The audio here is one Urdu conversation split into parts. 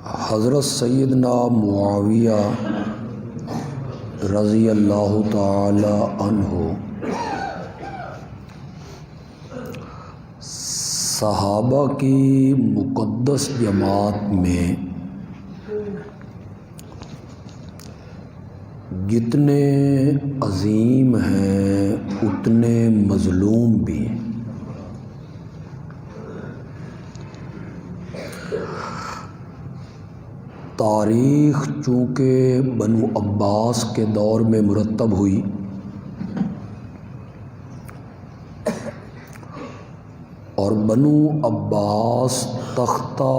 حضرت سیدنا معاویہ رضی اللہ تعالی عنہ صحابہ کی مقدس جماعت میں جتنے عظیم ہیں اتنے مظلوم بھی ہیں۔ تاریخ چونکہ بنو عباس کے دور میں مرتب ہوئی اور بنو عباس تختہ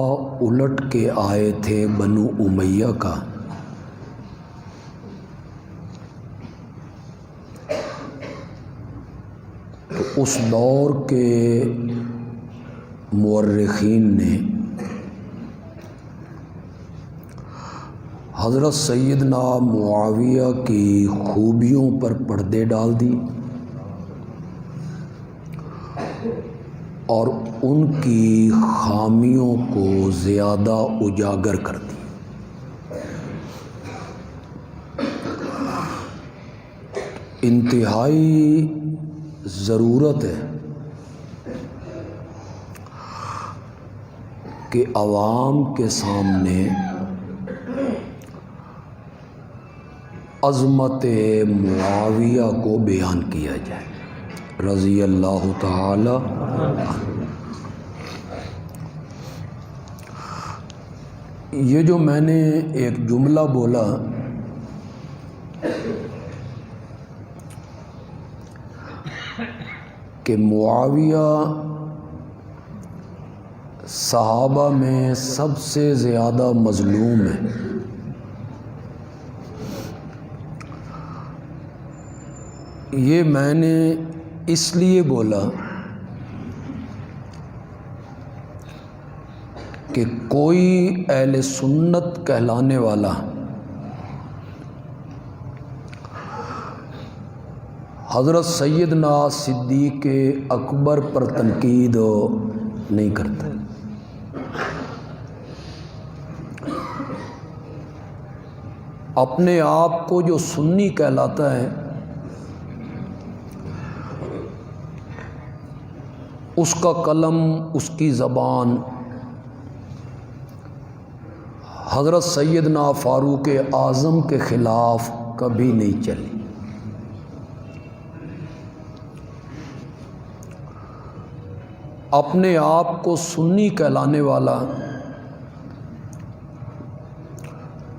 الٹ کے آئے تھے بنو امیہ کا، تو اس دور کے مورخین نے حضرت سیدنا معاویہ کی خوبیوں پر پردے ڈال دی اور ان کی خامیوں کو زیادہ اجاگر کر دی۔ انتہائی ضرورت ہے کہ عوام کے سامنے عظمت معاویہ کو بیان کیا جائے رضی اللہ تعالی عنہ۔ یہ جو میں نے ایک جملہ بولا کہ معاویہ صحابہ میں سب سے زیادہ مظلوم ہے، یہ میں نے اس لیے بولا کہ کوئی اہل سنت کہلانے والا حضرت سیدنا صدیق اکبر پر تنقید نہیں کرتا۔ اپنے آپ کو جو سنی کہلاتا ہے اس کا قلم، اس کی زبان حضرت سیدنا فاروق اعظم کے خلاف کبھی نہیں چلی۔ اپنے آپ کو سنی کہلانے والا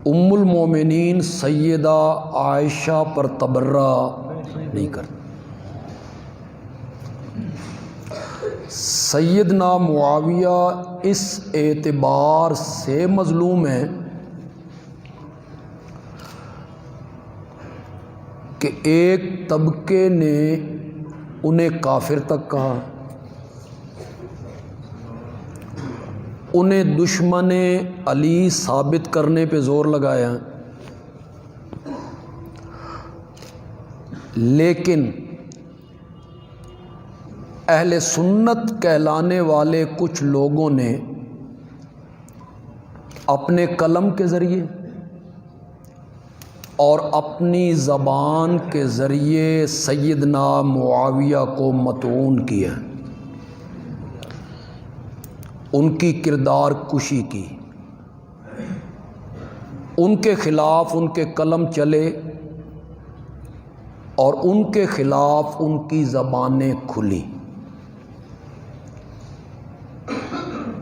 ام المومنین سیدہ عائشہ پر تبرہ نہیں کرتا۔ سیدنا معاویہ اس اعتبار سے مظلوم ہے کہ ایک طبقے نے انہیں کافر تک کہا، انہیں دشمن علی ثابت کرنے پہ زور لگایا، لیکن اہل سنت کہلانے والے کچھ لوگوں نے اپنے قلم کے ذریعے اور اپنی زبان کے ذریعے سیدنا معاویہ کو مطعون کیا، ان کی کردار کشی کی، ان کے خلاف ان کے قلم چلے اور ان کے خلاف ان کی زبانیں کھلی۔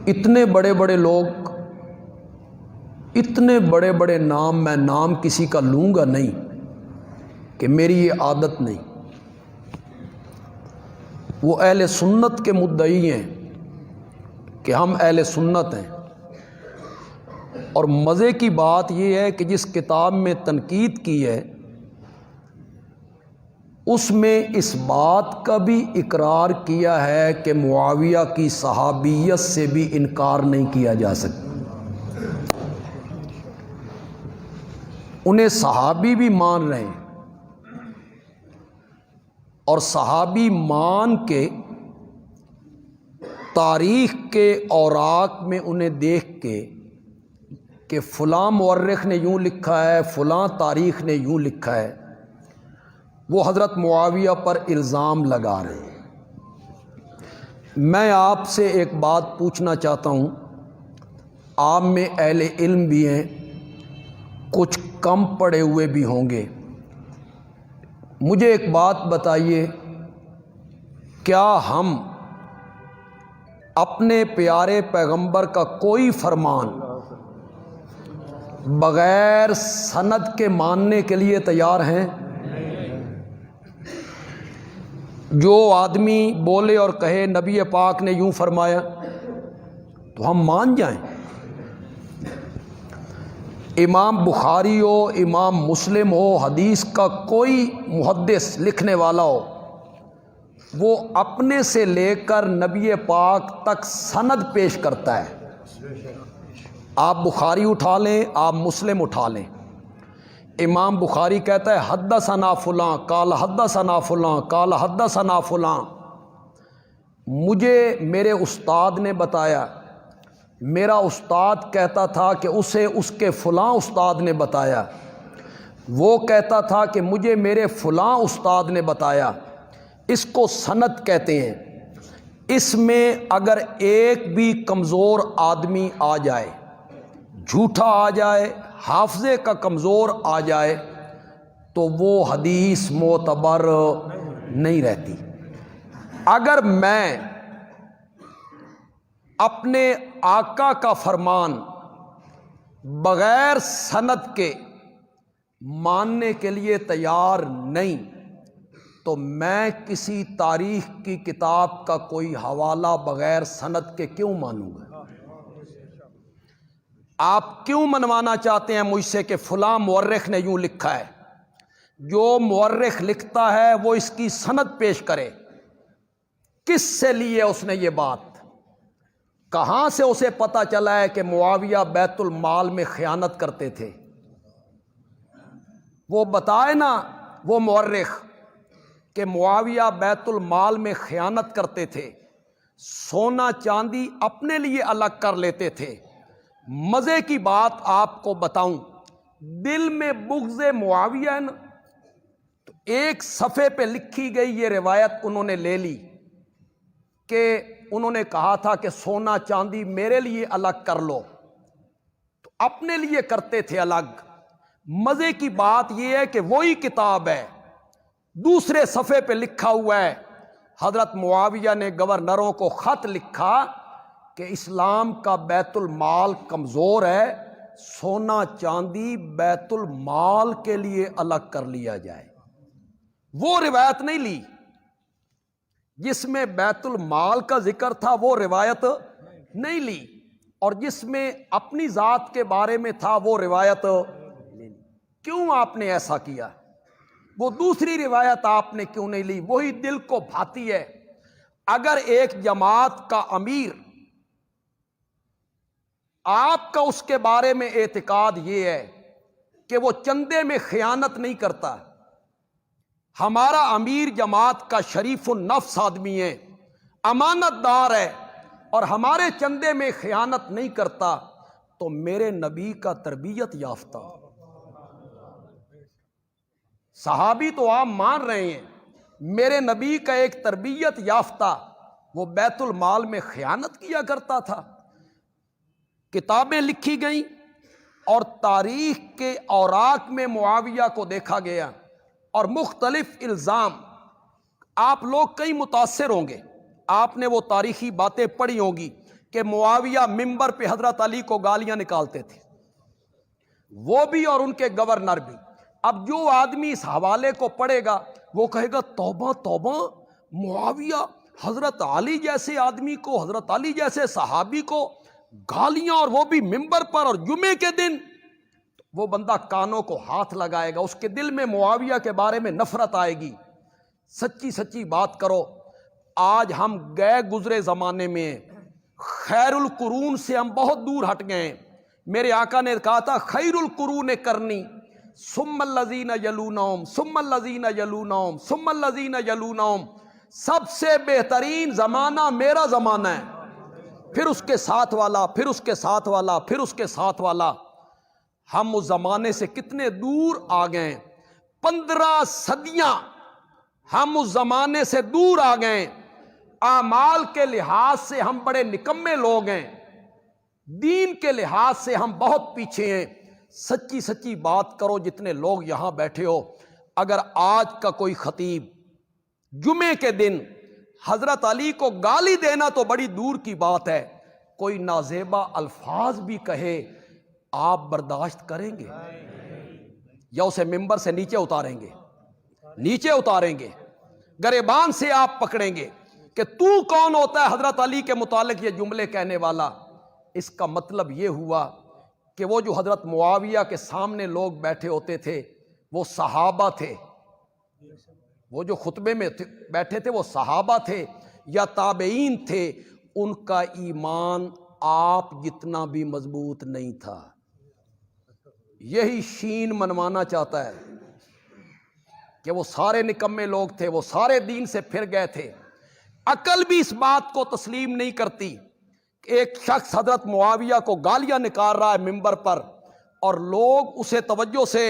اتنے بڑے بڑے لوگ، اتنے بڑے بڑے نام، میں نام کسی کا لوں گا نہیں کہ میری یہ عادت نہیں، وہ اہل سنت کے مدعی ہیں کہ ہم اہل سنت ہیں، اور مزے کی بات یہ ہے کہ جس کتاب میں تنقید کی ہے اس میں اس بات کا بھی اقرار کیا ہے کہ معاویہ کی صحابیت سے بھی انکار نہیں کیا جا سکتا، انہیں صحابی بھی مان رہے ہیں، اور صحابی مان کے تاریخ کے اوراق میں انہیں دیکھ کے کہ فلاں مورخ نے یوں لکھا ہے، فلاں تاریخ نے یوں لکھا ہے، وہ حضرت معاویہ پر الزام لگا رہے ہیں۔ میں آپ سے ایک بات پوچھنا چاہتا ہوں، آپ میں اہل علم بھی ہیں، کچھ کم پڑھے ہوئے بھی ہوں گے، مجھے ایک بات بتائیے، کیا ہم اپنے پیارے پیغمبر کا کوئی فرمان بغیر سند کے ماننے کے لیے تیار ہیں؟ جو آدمی بولے اور کہے نبی پاک نے یوں فرمایا تو ہم مان جائیں؟ امام بخاری ہو، امام مسلم ہو، حدیث کا کوئی محدث لکھنے والا ہو، وہ اپنے سے لے کر نبی پاک تک سند پیش کرتا ہے۔ آپ بخاری اٹھا لیں، آپ مسلم اٹھا لیں، امام بخاری کہتا ہے حدثنا فلاں قال حدثنا فلاں قال حدثنا فلاں، مجھے میرے استاد نے بتایا، میرا استاد کہتا تھا کہ اسے اس کے فلاں استاد نے بتایا، وہ کہتا تھا کہ مجھے میرے فلاں استاد نے بتایا، اس کو سند کہتے ہیں۔ اس میں اگر ایک بھی کمزور آدمی آ جائے، جھوٹا آ جائے، حافظے کا کمزور آ جائے، تو وہ حدیث معتبر نہیں رہتی۔ اگر میں اپنے آقا کا فرمان بغیر سند کے ماننے کے لیے تیار نہیں، تو میں کسی تاریخ کی کتاب کا کوئی حوالہ بغیر سند کے کیوں مانوں گا؟ آپ کیوں منوانا چاہتے ہیں مجھ سے کہ فلاں مورخ نے یوں لکھا ہے؟ جو مورخ لکھتا ہے وہ اس کی سند پیش کرے، کس سے لی ہے اس نے یہ بات، کہاں سے اسے پتہ چلا ہے کہ معاویہ بیت المال میں خیانت کرتے تھے؟ وہ بتائے نا وہ مورخ کہ معاویہ بیت المال میں خیانت کرتے تھے، سونا چاندی اپنے لیے الگ کر لیتے تھے۔ مزے کی بات آپ کو بتاؤں، دل میں بغض معاویہ ہے نا، تو ایک صفحے پہ لکھی گئی یہ روایت انہوں نے لے لی کہ انہوں نے کہا تھا کہ سونا چاندی میرے لیے الگ کر لو، تو اپنے لیے کرتے تھے الگ۔ مزے کی بات یہ ہے کہ وہی کتاب ہے، دوسرے صفحے پہ لکھا ہوا ہے حضرت معاویہ نے گورنروں کو خط لکھا کہ اسلام کا بیت المال کمزور ہے، سونا چاندی بیت المال کے لیے الگ کر لیا جائے۔ وہ روایت نہیں لی جس میں بیت المال کا ذکر تھا، وہ روایت نہیں لی، اور جس میں اپنی ذات کے بارے میں تھا وہ روایت نہیں لی۔ کیوں آپ نے ایسا کیا؟ وہ دوسری روایت آپ نے کیوں نہیں لی؟ وہی دل کو بھاتی ہے۔ اگر ایک جماعت کا امیر، آپ کا اس کے بارے میں اعتقاد یہ ہے کہ وہ چندے میں خیانت نہیں کرتا، ہمارا امیر جماعت کا شریف النفس آدمی ہے، امانت دار ہے، اور ہمارے چندے میں خیانت نہیں کرتا، تو میرے نبی کا تربیت یافتہ صحابی تو آپ مان رہے ہیں، میرے نبی کا ایک تربیت یافتہ وہ بیت المال میں خیانت کیا کرتا تھا۔ کتابیں لکھی گئیں اور تاریخ کے اوراق میں معاویہ کو دیکھا گیا، اور مختلف الزام۔ آپ لوگ کئی متاثر ہوں گے، آپ نے وہ تاریخی باتیں پڑھی ہوں گی کہ معاویہ ممبر پہ حضرت علی کو گالیاں نکالتے تھے، وہ بھی اور ان کے گورنر بھی۔ اب جو آدمی اس حوالے کو پڑھے گا وہ کہے گا توبہ توبہ، معاویہ حضرت علی جیسے آدمی کو، حضرت علی جیسے صحابی کو گالیاں، اور وہ بھی ممبر پر اور جمعے کے دن۔ وہ بندہ کانوں کو ہاتھ لگائے گا، اس کے دل میں معاویہ کے بارے میں نفرت آئے گی۔ سچی سچی بات کرو، آج ہم گئے گزرے زمانے میں خیر القرون سے ہم بہت دور ہٹ گئے ہیں۔ میرے آقا نے کہا تھا خیر القرون کرنی ثم الذین یلونہم ثم الذین یلونہم ثم الذین یلونہم، سب سے بہترین زمانہ میرا زمانہ ہے، پھر اس کے ساتھ والا، پھر اس کے ساتھ والا، پھر اس کے ساتھ والا۔ ہم اس زمانے سے کتنے دور آ گئے، 15 صدیاں ہم اس زمانے سے دور آ گئے۔ اعمال کے لحاظ سے ہم بڑے نکمے لوگ ہیں، دین کے لحاظ سے ہم بہت پیچھے ہیں۔ سچی سچی بات کرو، جتنے لوگ یہاں بیٹھے ہو، اگر آج کا کوئی خطیب جمعے کے دن حضرت علی کو گالی دینا تو بڑی دور کی بات ہے، کوئی نازیبا الفاظ بھی کہے، آپ برداشت کریں گے یا اسے ممبر سے نیچے اتاریں گے؟ نیچے اتاریں گے، گریبان سے آپ پکڑیں گے کہ تو کون ہوتا ہے حضرت علی کے متعلق یہ جملے کہنے والا؟ اس کا مطلب یہ ہوا کہ وہ جو حضرت معاویہ کے سامنے لوگ بیٹھے ہوتے تھے وہ صحابہ تھے، وہ جو خطبے میں بیٹھے تھے وہ صحابہ تھے یا تابعین تھے، ان کا ایمان آپ جتنا بھی مضبوط نہیں تھا۔ یہی شین منوانا چاہتا ہے کہ وہ سارے نکمے لوگ تھے، وہ سارے دین سے پھر گئے تھے۔ عقل بھی اس بات کو تسلیم نہیں کرتی کہ ایک شخص حضرت معاویہ کو گالیاں نکال رہا ہے ممبر پر اور لوگ اسے توجہ سے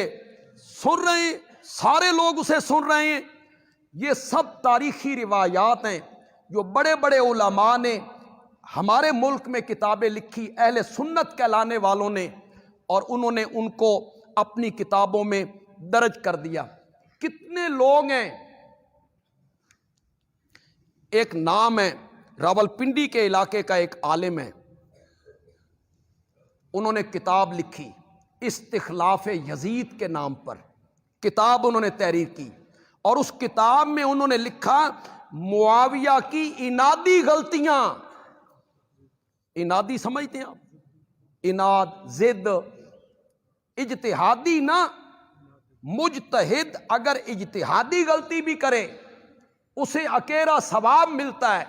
سن رہے ہیں، سارے لوگ اسے سن رہے ہیں۔ یہ سب تاریخی روایات ہیں جو بڑے بڑے علماء نے ہمارے ملک میں کتابیں لکھی، اہل سنت کہلانے والوں نے، اور انہوں نے ان کو اپنی کتابوں میں درج کر دیا۔ کتنے لوگ ہیں، ایک نام ہے راولپنڈی کے علاقے کا ایک عالم ہے، انہوں نے کتاب لکھی استخلاف یزید کے نام پر، کتاب انہوں نے تحریر کی، اور اس کتاب میں انہوں نے لکھا معاویہ کی انادی غلطیاں۔ انادی سمجھتے ہیں آپ؟ اناد، ضد، اجتہادی نہ۔ مجتہد اگر اجتہادی غلطی بھی کرے اسے اکیرا ثواب ملتا ہے۔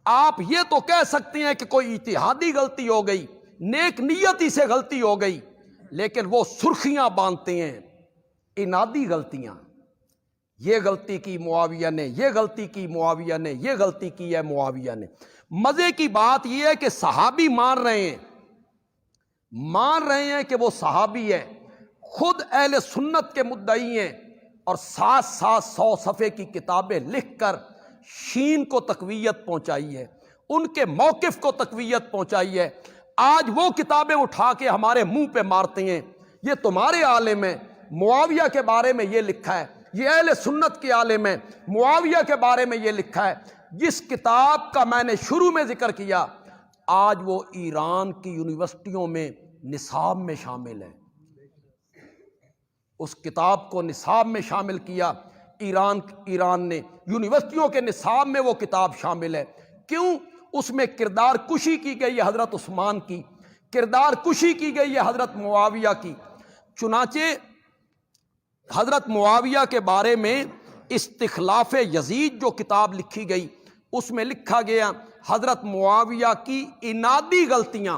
آپ یہ تو کہہ سکتے ہیں کہ کوئی اجتہادی غلطی ہو گئی، نیک نیتی سے غلطی ہو گئی، لیکن وہ سرخیاں باندھتے ہیں انادی غلطیاں۔ یہ غلطی کی معاویہ نے، یہ غلطی کی معاویہ نے، یہ غلطی کی ہے معاویہ نے۔ مزے کی بات یہ ہے کہ صحابی مان رہے ہیں کہ وہ صحابی ہے، خود اہل سنت کے مدعی ہیں، اور ساتھ ساتھ 100 صفحے کی کتابیں لکھ کر شین کو تقویت پہنچائی ہے، ان کے موقف کو تقویت پہنچائی ہے۔ آج وہ کتابیں اٹھا کے ہمارے منہ پہ مارتے ہیں، یہ تمہارے عالم ہیں، معاویہ کے بارے میں یہ لکھا ہے، یہ اہل سنت کے عالم ہیں، معاویہ کے بارے میں یہ لکھا ہے۔ جس کتاب کا میں نے شروع میں ذکر کیا، آج وہ ایران کی یونیورسٹیوں میں نصاب میں شامل ہے۔ اس کتاب کو نصاب میں شامل کیا ایران نے، یونیورسٹیوں کے نصاب میں وہ کتاب شامل ہے۔ کیوں؟ اس میں کردار کشی کی گئی ہے حضرت عثمان کی، کردار کشی کی گئی ہے حضرت معاویہ کی۔ چنانچہ حضرت معاویہ کے بارے میں استخلاف یزید جو کتاب لکھی گئی، اس میں لکھا گیا حضرت معاویہ کی انادی غلطیاں۔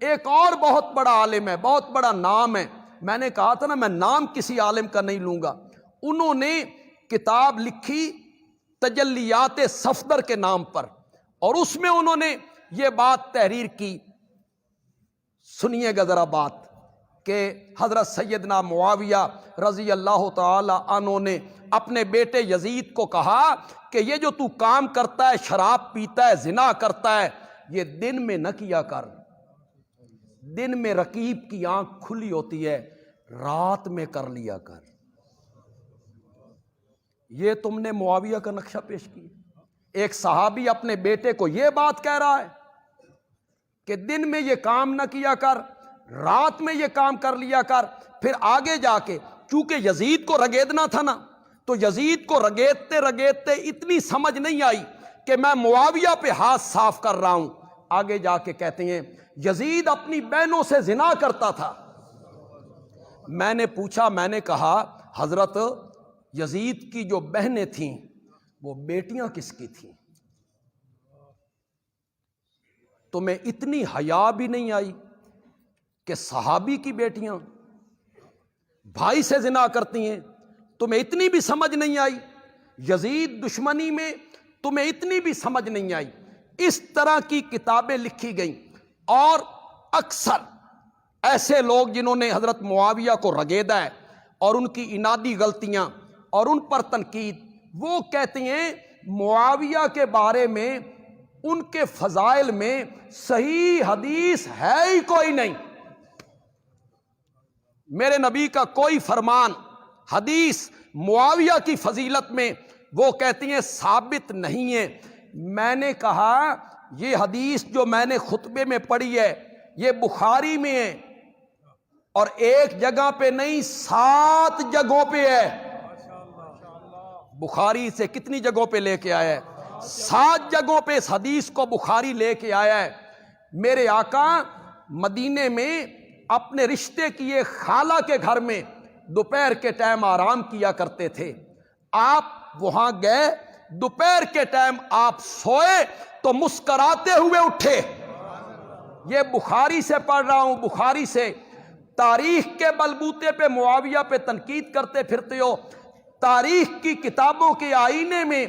ایک اور بہت بڑا عالم ہے، بہت بڑا نام ہے، میں نے کہا تھا نا میں نام کسی عالم کا نہیں لوں گا، انہوں نے کتاب لکھی تجلیات صفدر کے نام پر، اور اس میں انہوں نے یہ بات تحریر کی، سنیے گا ذرا بات، کہ حضرت سیدنا معاویہ رضی اللہ تعالی عنہ نے اپنے بیٹے یزید کو کہا کہ یہ جو تو کام کرتا ہے، شراب پیتا ہے، زنا کرتا ہے، یہ دن میں نہ کیا کر، دن میں رقیب کی آنکھ کھلی ہوتی ہے، رات میں کر لیا کر۔ یہ تم نے معاویہ کا نقشہ پیش کیا۔ ایک صحابی اپنے بیٹے کو یہ بات کہہ رہا ہے کہ دن میں یہ کام نہ کیا کر، رات میں یہ کام کر لیا کر۔ پھر آگے جا کے چونکہ یزید کو رگیدنا تھا نا، تو یزید کو رگیدتے رگیدتے اتنی سمجھ نہیں آئی کہ میں معاویہ پہ ہاتھ صاف کر رہا ہوں۔ آگے جا کے کہتے ہیں یزید اپنی بہنوں سے زنا کرتا تھا۔ میں نے پوچھا، میں نے کہا حضرت یزید کی جو بہنیں تھیں وہ بیٹیاں کس کی تھیں؟ تمہیں اتنی حیا بھی نہیں آئی کہ صحابی کی بیٹیاں بھائی سے زنا کرتی ہیں؟ تمہیں اتنی بھی سمجھ نہیں آئی؟ یزید دشمنی میں تمہیں اتنی بھی سمجھ نہیں آئی؟ اس طرح کی کتابیں لکھی گئیں، اور اکثر ایسے لوگ جنہوں نے حضرت معاویہ کو رگیدا ہے اور ان کی انادی غلطیاں اور ان پر تنقید، وہ کہتے ہیں معاویہ کے بارے میں ان کے فضائل میں صحیح حدیث ہے ہی کوئی نہیں، میرے نبی کا کوئی فرمان حدیث معاویہ کی فضیلت میں وہ کہتی ہیں ثابت نہیں ہے۔ میں نے کہا یہ حدیث جو میں نے خطبے میں پڑھی ہے یہ بخاری میں ہے، اور ایک جگہ پہ نہیں 7 جگہوں پہ ہے۔ بخاری سے کتنی جگہوں پہ لے کے آیا ہے؟ 7 جگہوں پہ اس حدیث کو بخاری لے کے آیا ہے۔ میرے آقا مدینے میں اپنے رشتے کی ایک خالہ کے گھر میں دوپہر کے ٹائم آرام کیا کرتے تھے۔ آپ وہاں گئے، دوپہر کے ٹائم آپ سوئے تو مسکراتے ہوئے اٹھے۔ یہ بخاری سے پڑھ رہا ہوں، بخاری سے۔ تاریخ کے بلبوتے پہ معاویہ پہ تنقید کرتے پھرتے ہو، تاریخ کی کتابوں کے آئینے میں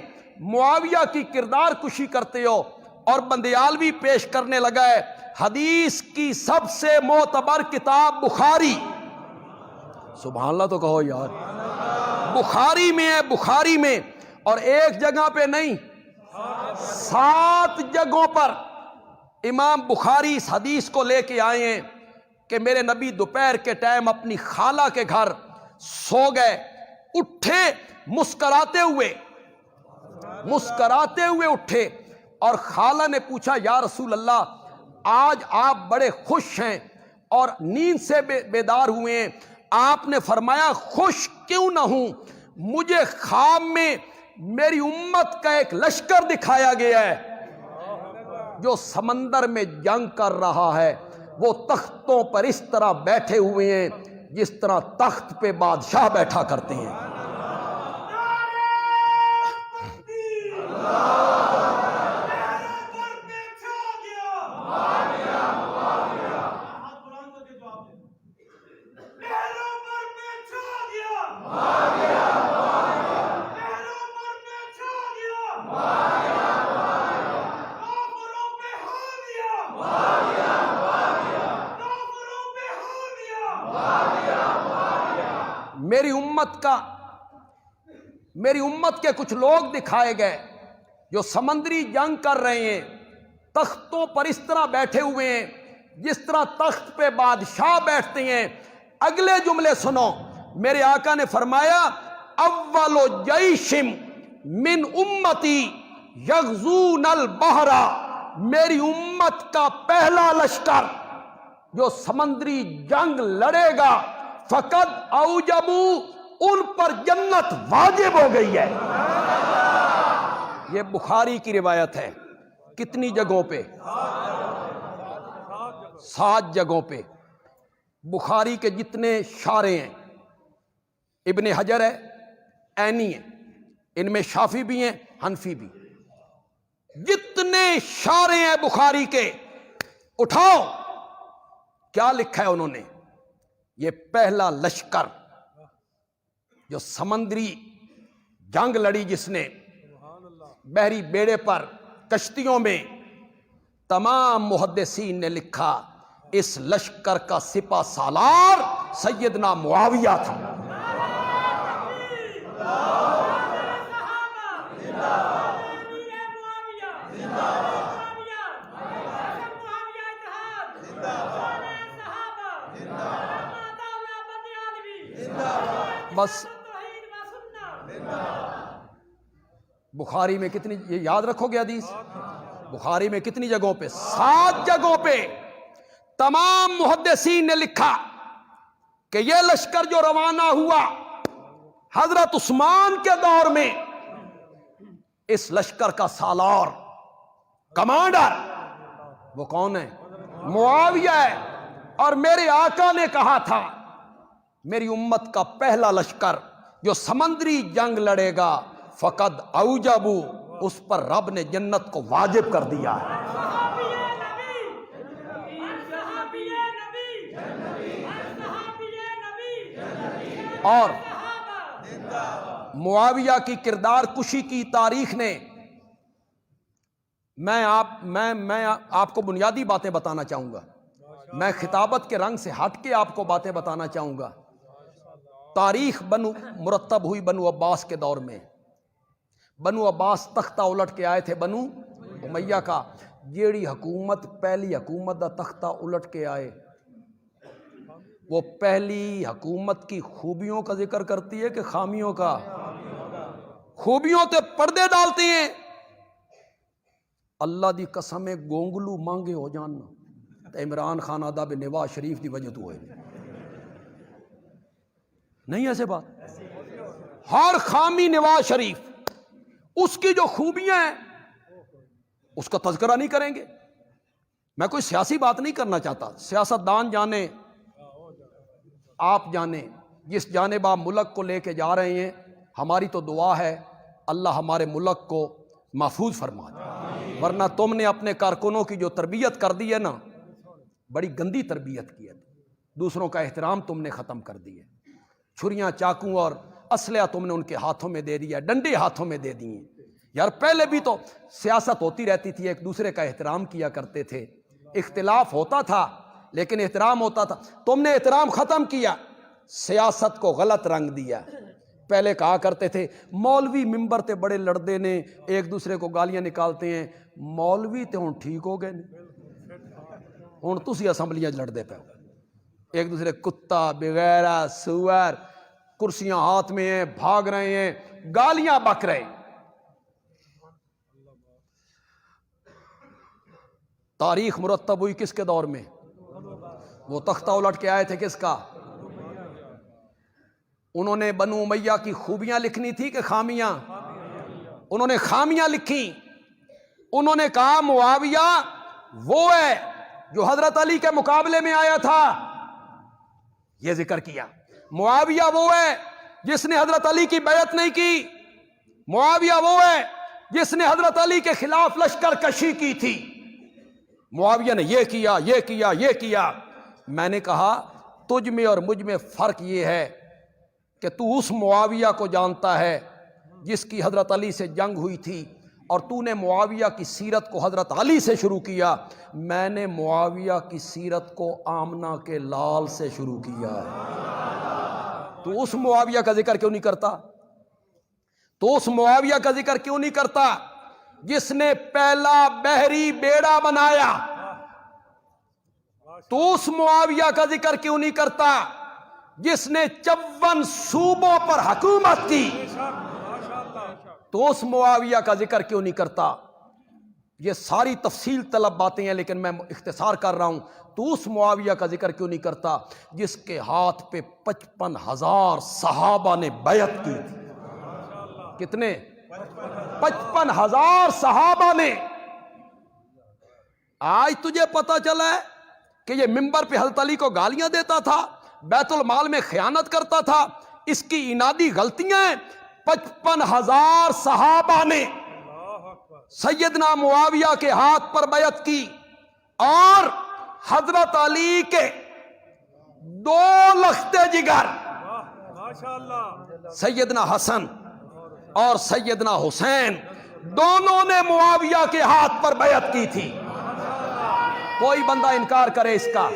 معاویہ کی کردار کشی کرتے ہو، اور بندیالوی پیش کرنے لگا ہے حدیث کی سب سے معتبر کتاب بخاری۔ سبحان اللہ تو کہو یار، بخاری میں ہے، بخاری میں، اور ایک جگہ پہ نہیں 7 جگہوں پر امام بخاری اس حدیث کو لے کے آئے ہیں کہ میرے نبی دوپہر کے ٹائم اپنی خالہ کے گھر سو گئے، اٹھے مسکراتے ہوئے اٹھے، اور خالہ نے پوچھا یا رسول اللہ آج آپ بڑے خوش ہیں اور نیند سے بیدار ہوئے ہیں۔ آپ نے فرمایا خوش کیوں نہ ہوں، مجھے خواب میں میری امت کا ایک لشکر دکھایا گیا ہے جو سمندر میں جنگ کر رہا ہے، وہ تختوں پر اس طرح بیٹھے ہوئے ہیں جس طرح تخت پہ بادشاہ بیٹھا کرتے ہیں۔ میری امت کے کچھ لوگ دکھائے گئے جو سمندری جنگ کر رہے ہیں، تختوں پر اس طرح بیٹھے ہوئے ہیں جس طرح تخت پہ بادشاہ بیٹھتے ہیں۔ اگلے جملے سنو، میرے آقا نے فرمایا اول جیش من امتی یغزون البحر، میری امت کا پہلا لشکر جو سمندری جنگ لڑے گا، فقد اوجبوا، ان پر جنت واجب ہو گئی ہے۔ یہ بخاری کی روایت ہے۔ کتنی جگہوں پہ؟ 7 جگہوں پہ۔ بخاری کے جتنے شارح ہیں، ابن حجر ہے، عینی ہے، ان میں شافعی بھی ہیں، حنفی بھی، جتنے شارح ہیں بخاری کے اٹھاؤ، کیا لکھا ہے انہوں نے؟ یہ پہلا لشکر جو سمندری جنگ لڑی، جس نے بحری بیڑے پر کشتیوں میں، تمام محدثین نے لکھا اس لشکر کا سپہ سالار سیدنا معاویہ تھا۔ بس بخاری میں کتنی، یہ یاد رکھو گے حدیث، بخاری میں کتنی جگہوں پہ؟ 7 جگہوں پہ تمام محدثین نے لکھا کہ یہ لشکر جو روانہ ہوا حضرت عثمان کے دور میں، اس لشکر کا سالار، کمانڈر وہ کون ہے؟ معاویہ ہے۔ اور میرے آقا نے کہا تھا میری امت کا پہلا لشکر جو سمندری جنگ لڑے گا، فقد اوجبوا، اس پر رب نے جنت کو واجب کر دیا ہے۔ اور معاویہ کی کردار کشی کی تاریخ نے، میں آپ کو بنیادی باتیں بتانا چاہوں گا۔ میں خطابت کے رنگ سے ہٹ کے آپ کو باتیں بتانا چاہوں گا۔ تاریخ بنو مرتب ہوئی بنو عباس کے دور میں۔ بنو عباس تختہ الٹ کے آئے تھے بنو امیہ کا۔ جیڑی حکومت پہلی حکومت دا تختہ الٹ کے آئے، وہ پہلی حکومت کی خوبیوں کا ذکر کرتی ہے کہ خامیوں کا؟ خوبیوں تے پردے ڈالتی ہیں۔ اللہ دی قسم گونگلو مانگے ہو جاننا تے عمران خان آدھا بے نواز شریف دی وجہ تو ہوئے نہیں ایسے بات۔ ہر خامی نواز شریف، اس کی جو خوبیاں ہیں اس کا تذکرہ نہیں کریں گے۔ میں کوئی سیاسی بات نہیں کرنا چاہتا، سیاست دان جانے، آپ جانیں جس جانب آپ ملک کو لے کے جا رہے ہیں، ہماری تو دعا ہے اللہ ہمارے ملک کو محفوظ فرما دے، ورنہ تم نے اپنے کارکنوں کی جو تربیت کر دی ہے نا، بڑی گندی تربیت کی ہے۔ دوسروں کا احترام تم نے ختم کر دی ہے، چھریاں چاقو اور اسلحہ تم نے ان کے ہاتھوں میں دے دیا، ڈنڈے ہاتھوں میں دے دیے۔ یار پہلے بھی تو سیاست ہوتی رہتی تھی، ایک دوسرے کا احترام کیا کرتے تھے، اختلاف ہوتا تھا لیکن احترام ہوتا تھا۔ تم نے احترام ختم کیا، سیاست کو غلط رنگ دیا۔ پہلے کہا کرتے تھے مولوی ممبر تے بڑے لڑدے نے، ایک دوسرے کو گالیاں نکالتے ہیں۔ مولوی تے ہن ٹھیک ہو گئے، ہن تسی اسمبلیاں لڑدے پے ہو، ایک دوسرے کتا بغیرہ سور کرسیاں ہاتھ میں ہیں، بھاگ رہے ہیں، گالیاں بک رہے ہیں۔ تاریخ مرتب ہوئی کس کے دور میں؟ وہ تختہ الٹ کے آئے تھے کس کا؟ انہوں نے بنو امیہ کی خوبیاں لکھنی تھی کہ خامیاں؟ انہوں نے خامیاں لکھی۔ انہوں نے کہا معاویہ وہ ہے جو حضرت علی کے مقابلے میں آیا تھا، یہ ذکر کیا۔ معاویہ وہ ہے جس نے حضرت علی کی بیعت نہیں کی، معاویہ وہ ہے جس نے حضرت علی کے خلاف لشکر کشی کی تھی، معاویہ نے یہ کیا یہ کیا یہ کیا۔ میں نے کہا تجھ میں اور مجھ میں فرق یہ ہے کہ تو اس معاویہ کو جانتا ہے جس کی حضرت علی سے جنگ ہوئی تھی، اور تو نے معاویہ کی سیرت کو حضرت علی سے شروع کیا، میں نے معاویہ کی سیرت کو آمنہ کے لال سے شروع کیا ہے۔ تو اس معاویہ کا ذکر کیوں نہیں کرتا؟ تو اس معاویہ کا ذکر کیوں نہیں کرتا جس نے پہلا بحری بیڑا بنایا؟ تو اس معاویہ کا ذکر کیوں نہیں کرتا جس نے 54 صوبوں پر حکومت کی؟ تو اس معاویہ کا ذکر کیوں نہیں کرتا؟ یہ ساری تفصیل طلب باتیں ہیں لیکن میں اختصار کر رہا ہوں۔ تو اس معاویہ کا ذکر کیوں نہیں کرتا جس کے ہاتھ پہ 55,000 صحابہ نے بیعت کی تھی؟ کتنے؟ 55,000 صحابہ نے۔ آج تجھے پتا چلا ہے کہ یہ ممبر پہ حضرت علی کو گالیاں دیتا تھا، بیت المال میں خیانت کرتا تھا، اس کی انادی غلطیاں ہیں۔ 55,000 صحابہ نے سیدنا معاویہ کے ہاتھ پر بیعت کی، اور حضرت علی کے 2 لختے جگر سیدنا حسن اور سیدنا حسین دونوں نے معاویہ کے ہاتھ پر بیعت کی تھی۔ کوئی بندہ انکار کرے اس کا؟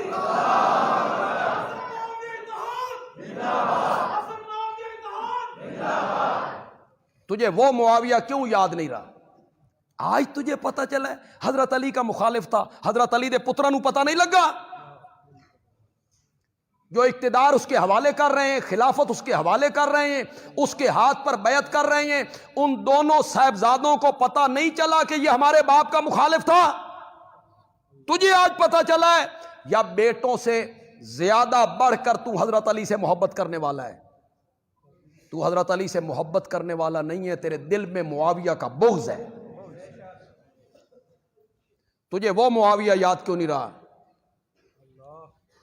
تجھے وہ معاویہ کیوں یاد نہیں رہا؟ آج تجھے پتا چلا ہے حضرت علی کا مخالف تھا، حضرت علی دے پتروں نو پتا نہیں لگا؟ جو اقتدار اس کے حوالے کر رہے ہیں، خلافت اس کے حوالے کر رہے ہیں، اس کے ہاتھ پر بیعت کر رہے ہیں، ان دونوں صاحبزادوں کو پتا نہیں چلا کہ یہ ہمارے باپ کا مخالف تھا؟ تجھے آج پتا چلا ہے؟ یا بیٹوں سے زیادہ بڑھ کر تو حضرت علی سے محبت کرنے والا ہے؟ تو حضرت علی سے محبت کرنے والا نہیں ہے، تیرے دل میں معاویہ کا بغض ہے۔ تجھے وہ معاویہ یاد کیوں نہیں رہا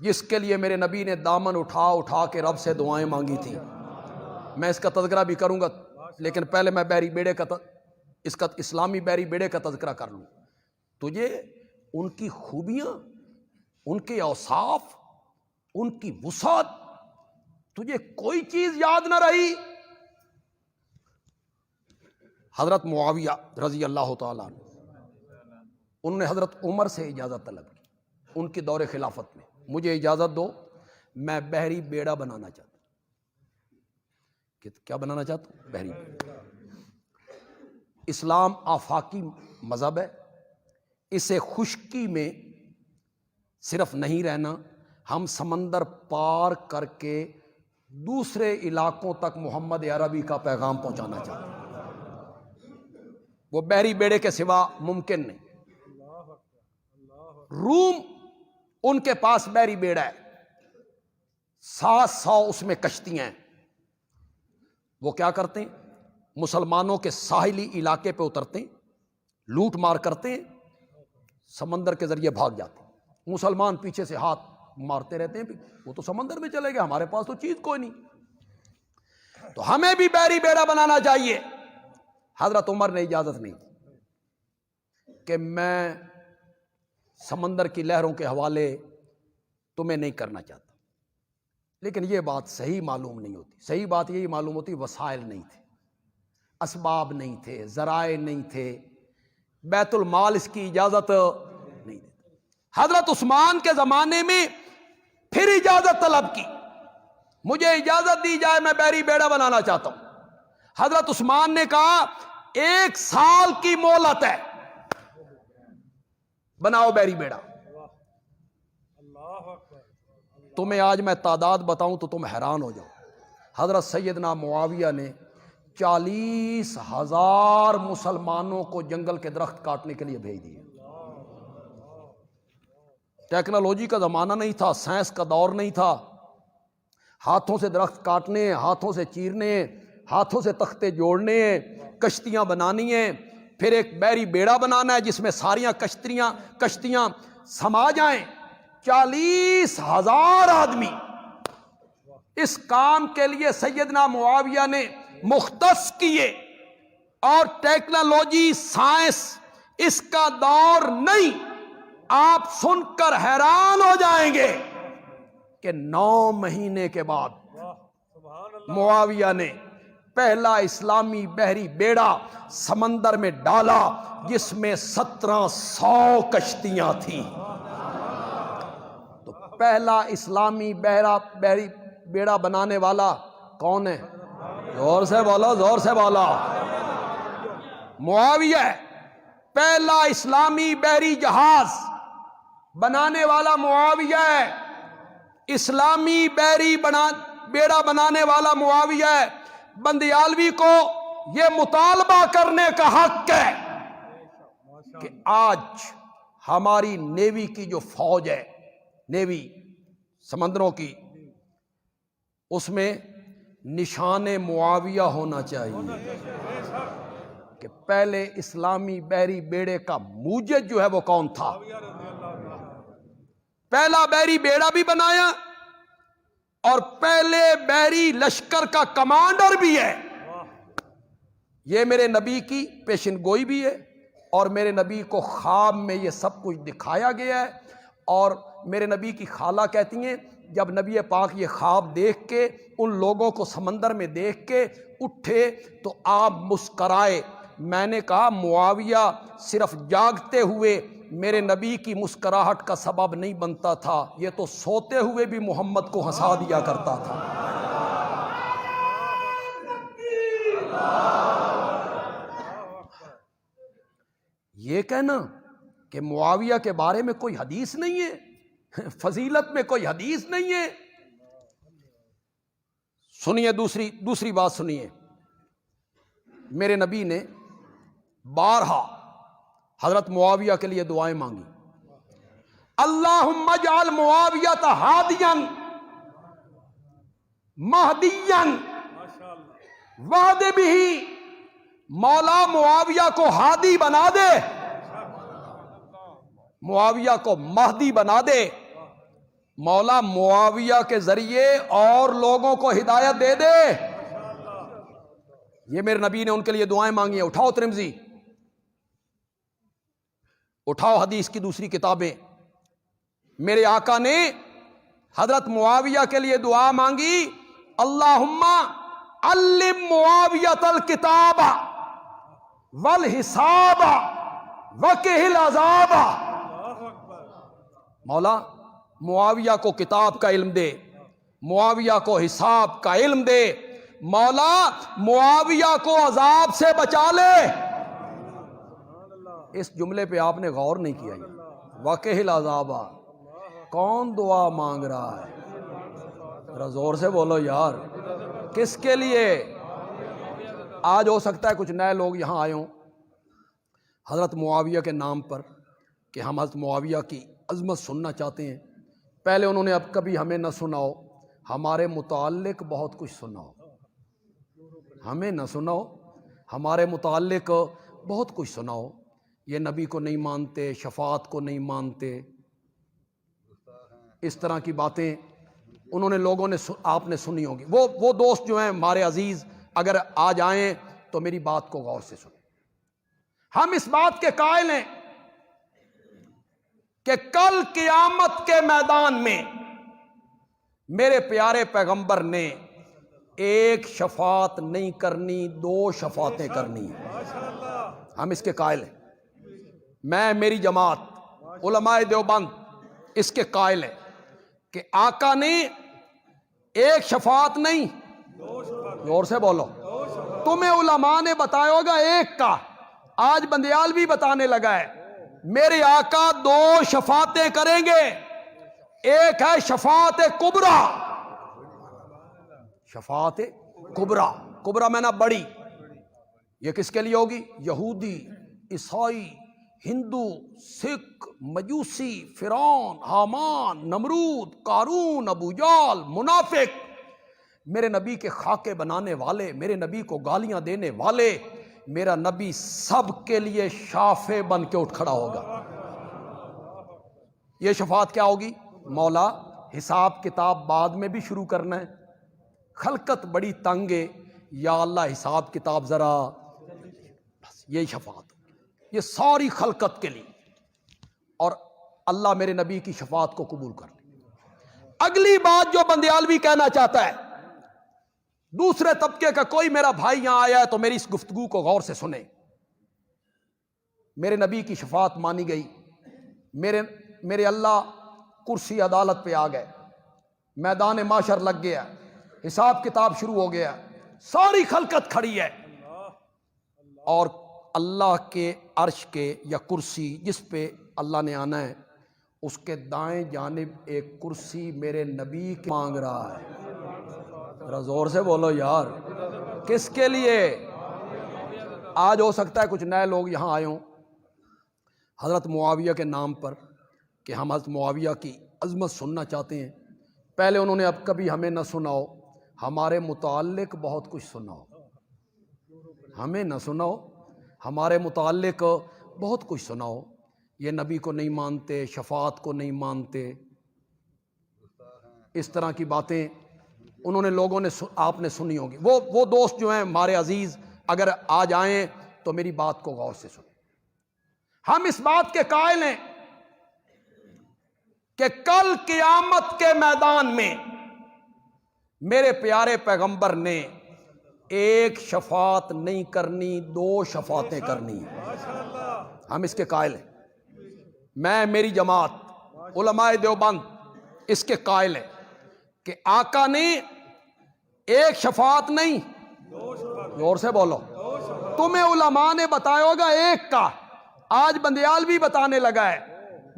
جس کے لیے میرے نبی نے دامن اٹھا اٹھا کے رب سے دعائیں مانگی تھی؟ میں اس کا تذکرہ بھی کروں گا لیکن پہلے میں بحری بیڑے کا اس کا اسلامی بحری بیڑے کا تذکرہ کر لوں۔ تجھے ان کی خوبیاں، ان کے اوصاف، ان کی وسعت، تجھے کوئی چیز یاد نہ رہی؟ حضرت معاویہ رضی اللہ تعالیٰ عنہ، انہوں نے حضرت عمر سے اجازت طلب کی، ان کی دور خلافت میں، مجھے اجازت دو میں بحری بیڑا بنانا چاہتا ہوں۔ کیا بنانا چاہتا ہوں؟ بحری بیڑا۔ اسلام آفاقی مذہب ہے، اسے خشکی میں صرف نہیں رہنا، ہم سمندر پار کر کے دوسرے علاقوں تک محمد عربی کا پیغام پہنچانا چاہتے ہیں۔ وہ بحری بیڑے کے سوا ممکن نہیں۔ روم ان کے پاس بحری بیڑا ہے، 700 اس میں کشتیاں ہیں۔ وہ کیا کرتے ہیں؟ مسلمانوں کے ساحلی علاقے پہ اترتے ہیں، لوٹ مار کرتے ہیں، سمندر کے ذریعے بھاگ جاتے ہیں۔ مسلمان پیچھے سے ہاتھ مارتے رہتے ہیں، وہ تو سمندر میں چلے گئے، ہمارے پاس تو چیز کوئی نہیں۔ تو ہمیں بھی بحری بیڑا بنانا چاہیے۔ حضرت عمر نے اجازت نہیں دی کہ میں سمندر کی لہروں کے حوالے تمہیں نہیں کرنا چاہتا، لیکن یہ بات صحیح معلوم نہیں ہوتی۔ صحیح بات یہی معلوم ہوتی وسائل نہیں تھے، اسباب نہیں تھے، ذرائع نہیں تھے، بیت المال اس کی اجازت نہیں دیتا۔ حضرت عثمان کے زمانے میں پھر اجازت طلب کی، مجھے اجازت دی جائے میں بحری بیڑا بنانا چاہتا ہوں۔ حضرت عثمان نے کہا 1 سال کی مہلت ہے، بناؤ بحری بیڑا۔ تمہیں آج میں تعداد بتاؤں تو تم حیران ہو جاؤ۔ حضرت سیدنا معاویہ نے 40,000 مسلمانوں کو جنگل کے درخت کاٹنے کے لیے بھیج دیے۔ ٹیکنالوجی کا زمانہ نہیں تھا، سائنس کا دور نہیں تھا، ہاتھوں سے درخت کاٹنے، ہاتھوں سے چیرنے، ہاتھوں سے تختے جوڑنے، کشتیاں بنانی ہیں، پھر ایک بحری بیڑا بنانا ہے جس میں ساریاں کشتیاں سما جائیں۔ 40,000 آدمی اس کام کے لیے سیدنا معاویہ نے مختص کیے، اور ٹیکنالوجی سائنس اس کا دور نہیں۔ آپ سن کر حیران ہو جائیں گے کہ 9 مہینے کے بعد معاویہ نے پہلا اسلامی بحری بیڑا سمندر میں ڈالا جس میں 1700 کشتیاں تھیں۔ تو پہلا اسلامی بحری بیڑا بنانے والا کون ہے؟ زور سے بولا، زور سے بولا۔ معاویہ ہے۔ پہلا اسلامی بحری جہاز بنانے والا معاویہ ہے، اسلامی بحری بیڑا بنانے والا معاویہ ہے۔ بندیالوی کو یہ مطالبہ کرنے کا حق ہے کہ آج ہماری نیوی کی جو فوج ہے، نیوی سمندروں کی، اس میں نشان معاویہ ہونا چاہیے کہ پہلے اسلامی بحری بیڑے کا موجد جو ہے وہ کون تھا۔ پہلا بحری بیڑا بھی بنایا اور پہلے بحری لشکر کا کمانڈر بھی ہے۔ یہ میرے نبی کی پیشن گوئی بھی ہے، اور میرے نبی کو خواب میں یہ سب کچھ دکھایا گیا ہے۔ اور میرے نبی کی خالہ کہتی ہیں جب نبی پاک یہ خواب دیکھ کے ان لوگوں کو سمندر میں دیکھ کے اٹھے تو آپ مسکرائے۔ میں نے کہا معاویہ صرف جاگتے ہوئے میرے نبی کی مسکراہٹ کا سبب نہیں بنتا تھا، یہ تو سوتے ہوئے بھی محمد کو ہنسا دیا کرتا تھا۔ یہ کہنا کہ معاویہ کے بارے میں کوئی حدیث نہیں ہے، فضیلت میں کوئی حدیث نہیں ہے۔ سنیے دوسری بات سنیے، میرے نبی نے بارہا حضرت معاویہ کے لیے دعائیں مانگی۔ اللہم اجعل معاویہ ہادیا مہدیا وعد بھی، مولا معاویہ کو ہادی بنا دے، معاویہ کو مہدی بنا دے، مولا معاویہ کے ذریعے اور لوگوں کو ہدایت دے دے۔ یہ میرے نبی نے ان کے لیے دعائیں مانگی ہیں۔ اٹھاؤ ترمذی، اٹھاؤ حدیث کی دوسری کتابیں۔ میرے آقا نے حضرت معاویہ کے لیے دعا مانگی، اللہم علم معاویۃ الکتاب والحساب وقہ العذاب۔ مولا معاویہ کو کتاب کا علم دے، معاویہ کو حساب کا علم دے، مولا معاویہ کو عذاب سے بچا لے۔ اس جملے پہ آپ نے غور نہیں کیا۔ واقع العذاب، کون دعا مانگ رہا ہے؟ ذرا زور سے بولو یار، کس کے لیے؟ آج ہو سکتا ہے کچھ نئے لوگ یہاں آئے ہوں حضرت معاویہ کے نام پر، کہ ہم حضرت معاویہ کی عظمت سننا چاہتے ہیں۔ پہلے انہوں نے اب کبھی ہمیں نہ سنا ہو، ہمارے متعلق بہت کچھ سنا ہو۔ ہمیں نہ سنا ہو، ہمارے متعلق بہت کچھ سنا ہو۔ یہ نبی کو نہیں مانتے، شفاعت کو نہیں مانتے، اس طرح کی باتیں انہوں نے لوگوں نے آپ نے سنی ہوگی۔ وہ دوست جو ہیں ہمارے عزیز، اگر آ جائیں تو میری بات کو غور سے سنیں۔ ہم اس بات کے قائل ہیں کہ کل قیامت کے میدان میں میرے پیارے پیغمبر نے ایک شفاعت نہیں کرنی، دو شفاعتیں کرنی ہیں۔ ہم اس کے قائل ہیں، میں، میری جماعت علماء دیوبند اس کے قائل ہیں کہ آقا نے ایک شفاعت نہیں، زور سے بولو، تمہیں علماء نے بتایا ہوگا ایک کا، آج بندیال بھی بتانے لگا ہے۔ میرے آقا دو شفاعتیں کریں گے، ایک ہے شفاعت کبریٰ، شفاعت کبریٰ، کبریٰ میں نا بڑی، یہ کس کے لیے ہوگی؟ یہودی، عیسائی، ہندو، سکھ، مجوسی، فرعون، حامان، نمرود، قارون، ابو جہل، منافق، میرے نبی کے خاکے بنانے والے، میرے نبی کو گالیاں دینے والے، میرا نبی سب کے لیے شافع بن کے اٹھ کھڑا ہوگا۔ یہ شفاعت کیا ہوگی؟ مولا حساب کتاب بعد میں بھی شروع کرنا ہے، خلقت بڑی تنگ ہے، یا اللہ حساب کتاب ذرا، بس یہی شفاعت، یہ ساری خلقت کے لیے، اور اللہ میرے نبی کی شفاعت کو قبول کر لے۔ اگلی بات جو بندیالوی کہنا چاہتا ہے، دوسرے طبقے کا کوئی میرا بھائی یہاں آیا ہے تو میری اس گفتگو کو غور سے سنے۔ میرے نبی کی شفاعت مانی گئی، میرے اللہ کرسی عدالت پہ آ گئے، میدان معاشر لگ گیا، حساب کتاب شروع ہو گیا، ساری خلقت کھڑی ہے، اور اللہ کے عرش کے یا کرسی جس پہ اللہ نے آنا ہے، اس کے دائیں جانب ایک کرسی میرے نبی کی مانگ رہا ہے۔ ذرا زور سے بولو یار، کس کے لیے؟ آج ہو سکتا ہے کچھ نئے لوگ یہاں آئے ہوں حضرت معاویہ کے نام پر، کہ ہم حضرت معاویہ کی عظمت سننا چاہتے ہیں۔ پہلے انہوں نے اب کبھی ہمیں نہ سنا ہو، ہمارے متعلق بہت کچھ سنا ہو۔ ہمیں نہ سنا ہو، ہمارے متعلق بہت کچھ سنا ہو۔ یہ نبی کو نہیں مانتے، شفاعت کو نہیں مانتے، اس طرح کی باتیں انہوں نے لوگوں نے آپ نے سنی ہوگی۔ وہ دوست جو ہیں ہمارے عزیز، اگر آ جائیں تو میری بات کو غور سے سنیں۔ ہم اس بات کے قائل ہیں کہ کل قیامت کے میدان میں میرے پیارے پیغمبر نے ایک شفاعت نہیں کرنی، دو شفاعتیں کرنی ہیں۔ ہم اس کے قائل ہیں، میں، میری جماعت علماء دیوبند اس کے قائل ہیں کہ آقا نے ایک شفاعت نہیں، زور سے بولو، تمہیں علماء نے بتایا ہوگا ایک کا، آج بندیال بھی بتانے لگا ہے۔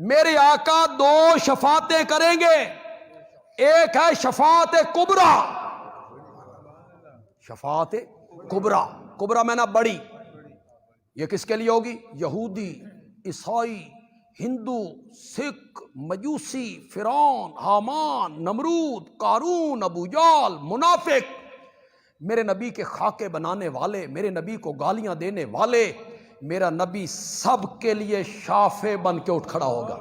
میرے آقا دو شفاعتیں کریں گے، ایک ہے شفاعت کبریٰ، شفاعت کبریٰ، کبریٰ میں نا بڑی، یہ کس کے لیے ہوگی؟ یہودی، عیسائی، ہندو، سکھ، مجوسی، فرعون، حامان، نمرود، قارون، ابو جہل، منافق، میرے نبی کے خاکے بنانے والے، میرے نبی کو گالیاں دینے والے، میرا نبی سب کے لیے شافع بن کے اٹھ کھڑا ہوگا۔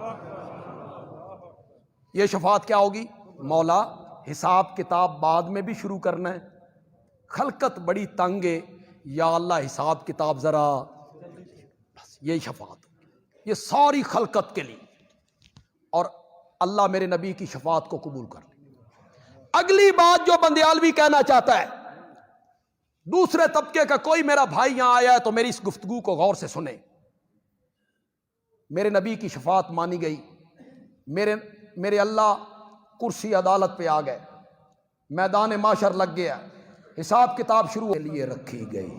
یہ شفاعت کیا ہوگی؟ مولا حساب کتاب بعد میں بھی شروع کرنا ہے، خلقت بڑی تنگ ہے، یا اللہ حساب کتاب ذرا، بس یہی شفاعت، یہ ساری خلقت کے لیے، اور اللہ میرے نبی کی شفاعت کو قبول کر لے۔ اگلی بات جو بندیالوی کہنا چاہتا ہے، دوسرے طبقے کا کوئی میرا بھائی یہاں آیا ہے تو میری اس گفتگو کو غور سے سنے۔ میرے نبی کی شفاعت مانی گئی، میرے اللہ کرسی عدالت پہ آ گئے، میدان معاشر لگ گیا، حساب کتاب شروع کے لیے رکھی گئی۔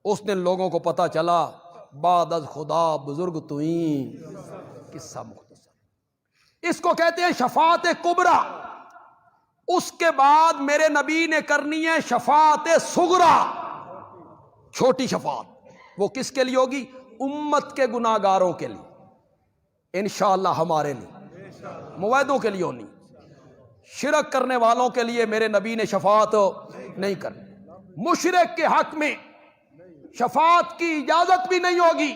اس دن لوگوں کو پتا چلا بعد از خدا بزرگ توئیں، قصہ مختصر۔ اس کو کہتے ہیں شفاعت کبریٰ۔ اس کے بعد میرے نبی نے کرنی ہے شفاعت صغریٰ، چھوٹی شفاعت۔ وہ کس کے لیے ہوگی؟ امت کے گناہگاروں کے لیے، انشاءاللہ ہمارے لیے، موحدوں کے لیے ہونی۔ شرک کرنے والوں کے لیے میرے نبی نے شفاعت نہیں کرنی۔ مشرک کے حق میں شفاعت کی اجازت بھی نہیں ہوگی،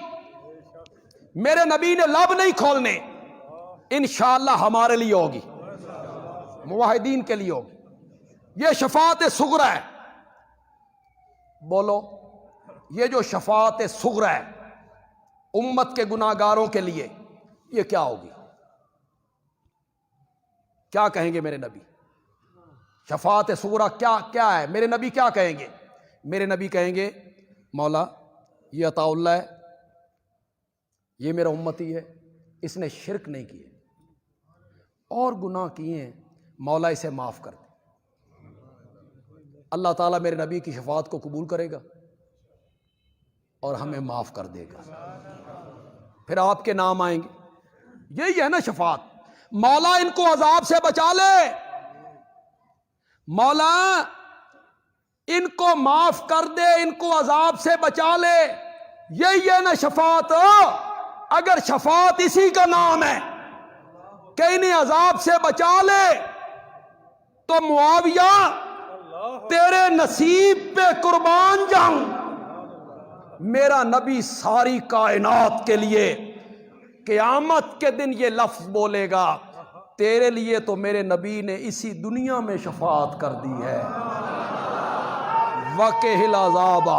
میرے نبی نے لب نہیں کھولنے، انشاءاللہ ہمارے لیے ہوگی، موحدین کے لیے ہوگی۔ یہ شفاعت صغریٰ ہے۔ بولو، یہ جو شفاعت صغریٰ ہے امت کے گناہگاروں کے لیے، یہ کیا ہوگی؟ کیا کہیں گے میرے نبی؟ شفاعت صغریٰ کیا ہے؟ میرے نبی کیا کہیں گے؟ میرے نبی کہیں گے مولا یہ عطا اللہ ہے، یہ میرا امتی ہے، اس نے شرک نہیں کیے اور گناہ کیے ہیں، مولا اسے معاف کر دے۔ اللہ تعالیٰ میرے نبی کی شفاعت کو قبول کرے گا اور ہمیں معاف کر دے گا، پھر آپ کے نام آئیں گے۔ یہی ہے نا شفاعت۔ مولا ان کو عذاب سے بچا لے، مولا ان کو معاف کر دے، ان کو عذاب سے بچا لے، یہی ہے نا شفاعت۔ اگر شفاعت اسی کا نام ہے کہ انہیں عذاب سے بچا لے، تو معاویہ تیرے نصیب پہ قربان جاؤں۔ میرا نبی ساری کائنات کے لیے قیامت کے دن یہ لفظ بولے گا، تیرے لیے تو میرے نبی نے اسی دنیا میں شفاعت کر دی ہے۔ وَقِهِ الْعَذَابَ،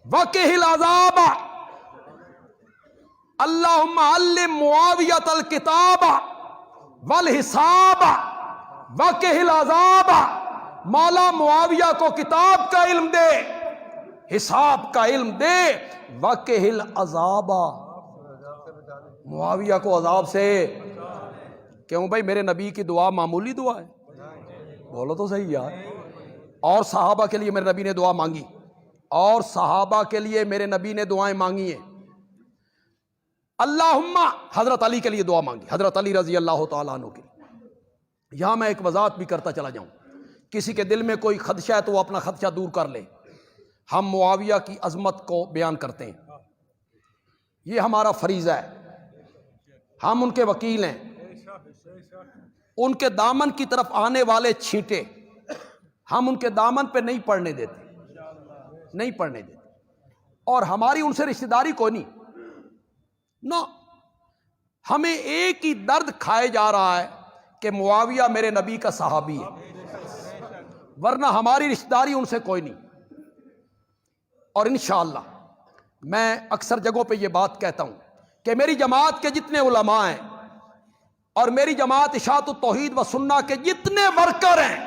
وَقِهِ الْعَذَابَ، اللہم علم معاویۃ الکتاب والحساب وَقِهِ الْعَذَابَ۔ مولا معاویہ کو کتاب کا علم دے، حساب کا علم دے، وَقِهِ الْعَذَابَ، معاویہ کو عذاب سے۔ کیوں بھائی؟ میرے نبی کی دعا معمولی دعا ہے؟ بولو تو صحیح یار۔ اور صحابہ کے لیے میرے نبی نے دعا مانگی، اور صحابہ کے لیے میرے نبی نے دعائیں مانگی ہیں۔ اللہم، حضرت علی کے لیے دعا مانگی، حضرت علی رضی اللہ تعالیٰ عنہ کے لیے۔ یہاں میں ایک وضاحت بھی کرتا چلا جاؤں، کسی کے دل میں کوئی خدشہ ہے تو وہ اپنا خدشہ دور کر لے۔ ہم معاویہ کی عظمت کو بیان کرتے ہیں، یہ ہمارا فریضہ ہے، ہم ان کے وکیل ہیں۔ ان کے دامن کی طرف آنے والے چھینٹے ہم ان کے دامن پہ نہیں پڑنے دیتے، نہیں پڑنے دیتے، اور ہماری ان سے رشتہ داری کوئی نہیں، نو۔ ہمیں ایک ہی درد کھائے جا رہا ہے کہ معاویہ میرے نبی کا صحابی ہے، ورنہ ہماری رشتہ داری ان سے کوئی نہیں۔ اور انشاءاللہ میں اکثر جگہوں پہ یہ بات کہتا ہوں کہ میری جماعت کے جتنے علماء ہیں اور میری جماعت اشاعت التوحید و سنہ کے جتنے ورکر ہیں،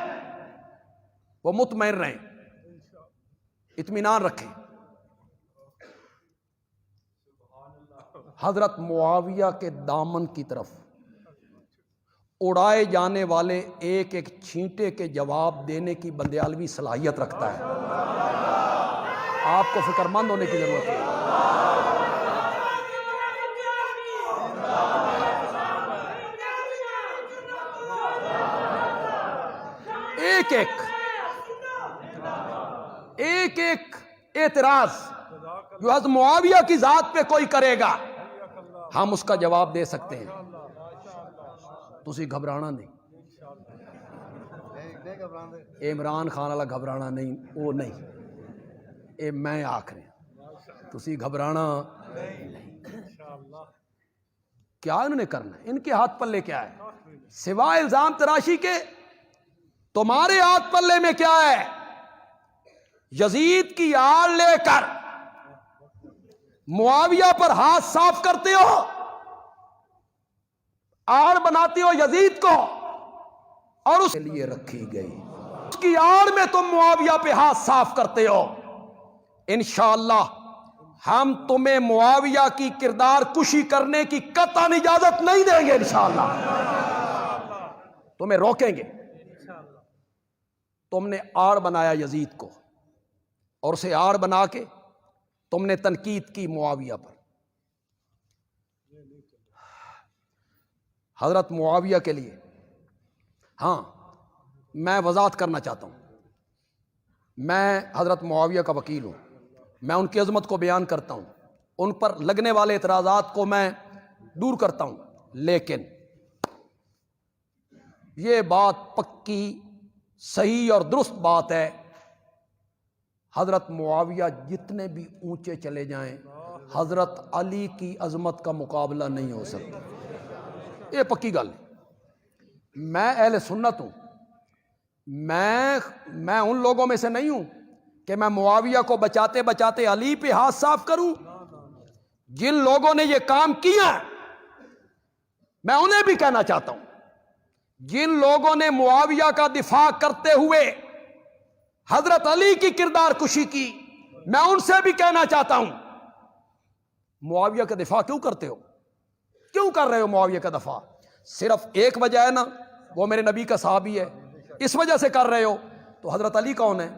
وہ مطمئن رہیں، اطمینان رکھیں۔ حضرت معاویہ کے دامن کی طرف اڑائے جانے والے ایک ایک چھینٹے کے جواب دینے کی بندیالوی صلاحیت رکھتا ہے۔ آپ کو فکر مند ہونے کی ضرورت ہے۔ ایک ایک اعتراض جو حضرت معاویہ کی ذات پہ کوئی کرے گا، ہم اس کا جواب دے سکتے ہیں۔ تسی گھبرانا نہیں، عمران خان والا گھبرانا نہیں، وہ نہیں، اے میں آخر تسی گھبرانا نہیں۔ کیا انہوں نے کرنا ہے؟ ان کے ہاتھ پلے کیا ہے سوائے الزام تراشی کے؟ تمہارے ہاتھ پلے میں کیا ہے؟ یزید کی آڑ لے کر معاویہ پر ہاتھ صاف کرتے ہو، آڑ بناتے ہو یزید کو، اور اس کے لیے رکھی گئی، اس کی آڑ میں تم معاویہ پہ ہاتھ صاف کرتے ہو۔ انشاءاللہ ہم تمہیں معاویہ کی کردار کشی کرنے کی قطعاً اجازت نہیں دیں گے، انشاءاللہ تمہیں روکیں گے۔ تم نے آڑ بنایا یزید کو، اور اسے آڑ بنا کے تم نے تنقید کی معاویہ پر۔ حضرت معاویہ کے لیے ہاں میں وضاحت کرنا چاہتا ہوں، میں حضرت معاویہ کا وکیل ہوں، میں ان کی عظمت کو بیان کرتا ہوں، ان پر لگنے والے اعتراضات کو میں دور کرتا ہوں، لیکن یہ بات پکی صحیح اور درست بات ہے، حضرت معاویہ جتنے بھی اونچے چلے جائیں حضرت علی کی عظمت کا مقابلہ نہیں ہو سکتا، یہ پکی گل ہے۔ میں اہل سنت ہوں، میں ان لوگوں میں سے نہیں ہوں کہ میں معاویہ کو بچاتے بچاتے علی پہ ہاتھ صاف کروں۔ جن لوگوں نے یہ کام کیا میں انہیں بھی کہنا چاہتا ہوں، جن لوگوں نے معاویہ کا دفاع کرتے ہوئے حضرت علی کی کردار کشی کی، میں ان سے بھی کہنا چاہتا ہوں معاویہ کا دفاع کیوں کرتے ہو؟ کیوں کر رہے ہو معاویہ کا دفاع؟ صرف ایک وجہ ہے نا، وہ میرے نبی کا صحابی ہے، اس وجہ سے کر رہے ہو۔ تو حضرت علی کون ہے؟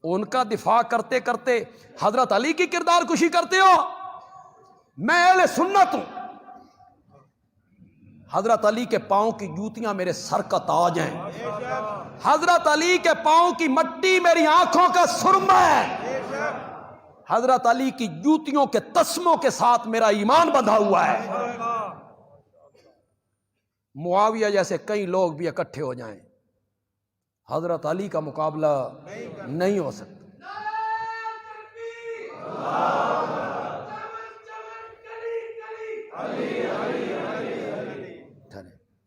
ان کا دفاع کرتے کرتے حضرت علی کی کردار کشی کرتے ہو۔ میں اہل سنت ہوں، حضرت علی کے پاؤں کی جوتیاں میرے سر کا تاج ہیں، حضرت علی کے پاؤں کی مٹی میری آنکھوں کا سرمہ ہے، حضرت علی کی جوتیوں کے تسموں کے ساتھ میرا ایمان بندھا ہوا ہے۔ معاویہ جیسے کئی لوگ بھی اکٹھے ہو جائیں حضرت علی کا مقابلہ نہیں ہو سکتا۔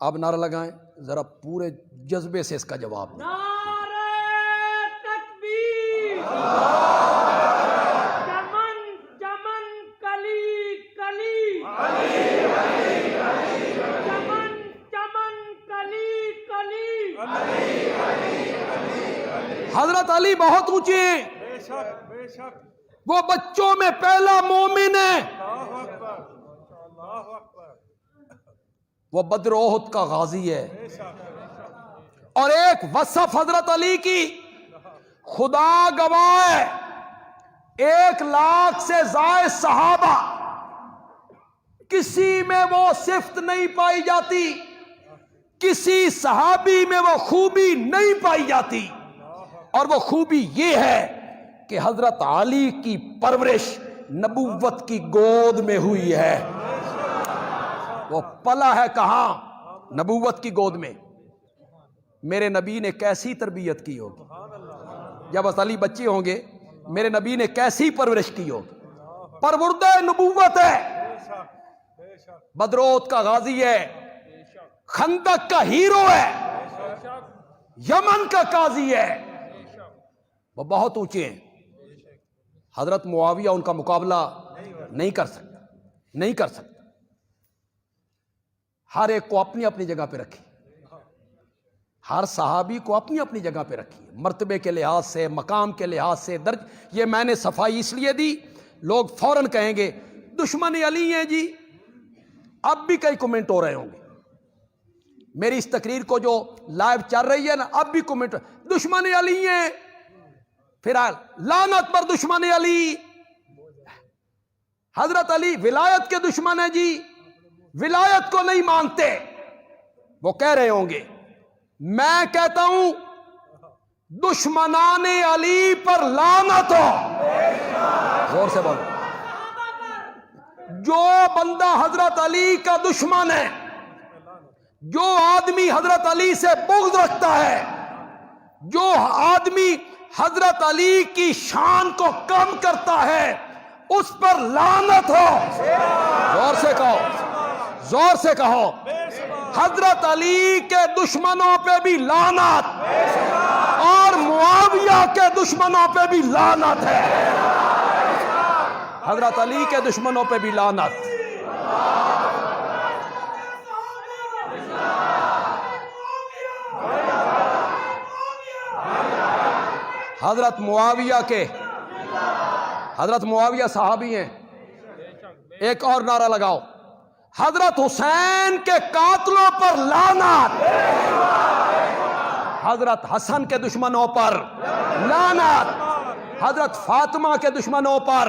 اب نعرہ لگائیں، ذرا پورے جذبے سے اس کا جواب دیں۔ حضرت علی بہت اونچے ہیں، وہ بچوں میں پہلا مومن ہے، وہ بدر احد کا غازی ہے، اور ایک وصف حضرت علی کی خدا گواہ ہے، 1,00,000 سے زائد صحابہ کسی میں وہ صفت نہیں پائی جاتی، کسی صحابی میں وہ خوبی نہیں پائی جاتی، اور وہ خوبی یہ ہے کہ حضرت علی کی پرورش نبوت کی گود میں ہوئی ہے۔ وہ پلا ہے کہاں؟ نبوت کی گود میں۔ میرے نبی نے کیسی تربیت کی ہوگی؟ جب حضرت علی بچے ہوں گے میرے نبی نے کیسی پرورش کی ہوگی؟ پروردہ نبوت ہے، بدر احد کا غازی ہے، خندق کا ہیرو ہے، یمن کا قاضی ہے، وہ بہت اونچے ہیں۔ حضرت معاویہ ان کا مقابلہ نہیں کر سکتا، نہیں کر سکتا۔ ہر ایک کو اپنی اپنی جگہ پہ رکھی، ہر صحابی کو اپنی اپنی جگہ پہ رکھی، مرتبے کے لحاظ سے، مقام کے لحاظ سے درج۔ یہ میں نے صفائی اس لیے دی، لوگ فوراً کہیں گے دشمن علی ہیں جی، اب بھی کئی کومنٹ ہو رہے ہوں گے میری اس تقریر کو جو لائیو چل رہی ہے نا، اب بھی کومنٹ دشمن علی ہیں، پھر لعنت پر دشمن علی، حضرت علی ولایت کے دشمن ہیں جی، ولایت کو نہیں مانتے، وہ کہہ رہے ہوں گے۔ میں کہتا ہوں دشمنان علی پر لعنت ہو، زور سے بولو۔ جو بندہ حضرت علی کا دشمن ہے، جو آدمی حضرت علی سے بغض رکھتا ہے، جو آدمی حضرت علی کی شان کو کم کرتا ہے، اس پر لعنت ہو۔ زور سے کہو، زور سے کہو، حضرت علی کے دشمنوں پہ بھی لعنت، اور معاویہ کے دشمنوں پہ بھی لعنت ہے، حضرت علی کے دشمنوں پہ بھی لعنت۔ حضرت معاویہ صحابی ہیں. ایک اور نعرہ لگاؤ، حضرت حسین کے قاتلوں پر لعنت، حضرت حسن کے دشمنوں پر لعنت، حضرت فاطمہ کے دشمنوں پر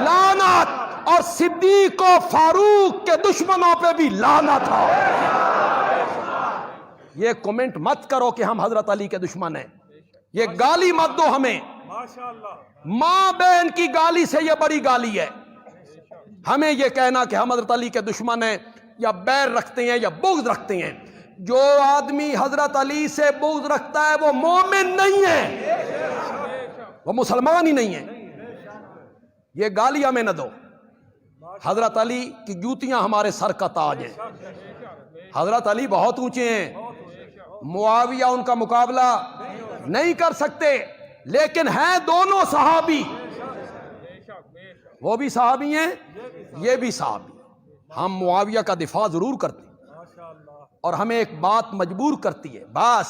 لعنت، اور صدیق و فاروق کے دشمنوں پہ بھی لعنت ہو. یہ کمنٹ مت کرو کہ ہم حضرت علی کے دشمن ہیں، یہ گالی مت دو ہمیں. ماں بہن کی گالی سے یہ بڑی گالی ہے. ہمیں یہ کہنا کہ ہم حضرت علی کے دشمن ہیں یا بیر رکھتے ہیں یا بغض رکھتے ہیں. جو آدمی حضرت علی سے بغض رکھتا ہے وہ مومن نہیں ہے، وہ مسلمان ہی نہیں ہے. یہ گالی ہمیں نہ دو. حضرت علی کی جوتیاں ہمارے سر کا تاج ہیں. حضرت علی بہت اونچے ہیں، معاویہ ان کا مقابلہ نہیں کر سکتے، لیکن ہیں دونوں صحابی. وہ بھی صحابی ہیں، یہ بھی صحابی. ہم معاویہ کا دفاع ضرور کرتے ہیں، اور ہمیں ایک بات مجبور کرتی ہے، بس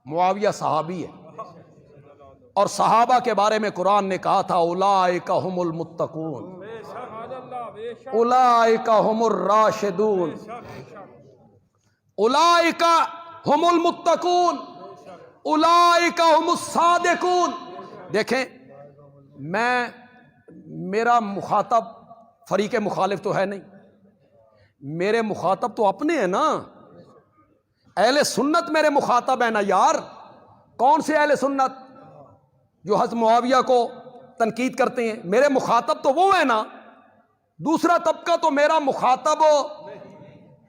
معاویہ صحابی ہے. اور صحابہ کے بارے میں قرآن نے کہا تھا اولئک هم المتقون، اولئک هم الراشدون، اولئک هم المتقون، اولئک هم الصادقون. دیکھیں، میرا مخاطب فریق مخالف تو ہے نہیں، میرے مخاطب تو اپنے ہیں نا. اہل سنت میرے مخاطب ہیں نا یار. کون سے اہل سنت جو حضرت معاویہ کو تنقید کرتے ہیں؟ میرے مخاطب تو وہ ہیں نا. دوسرا طبقہ تو میرا مخاطب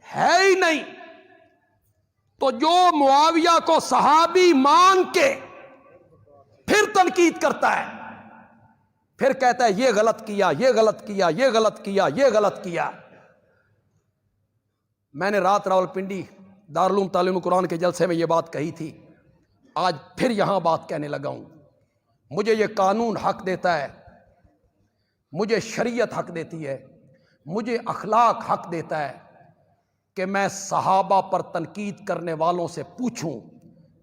ہے ہی نہیں. تو جو معاویہ کو صحابی مان کے پھر تنقید کرتا ہے، پھر کہتا ہے یہ غلط کیا، یہ غلط کیا، یہ غلط کیا، یہ غلط کیا. میں نے رات راولپنڈی دارالعلوم تعلیم قرآن کے جلسے میں یہ بات کہی تھی، آج پھر یہاں بات کہنے لگا ہوں. مجھے یہ قانون حق دیتا ہے، مجھے شریعت حق دیتی ہے، مجھے اخلاق حق دیتا ہے کہ میں صحابہ پر تنقید کرنے والوں سے پوچھوں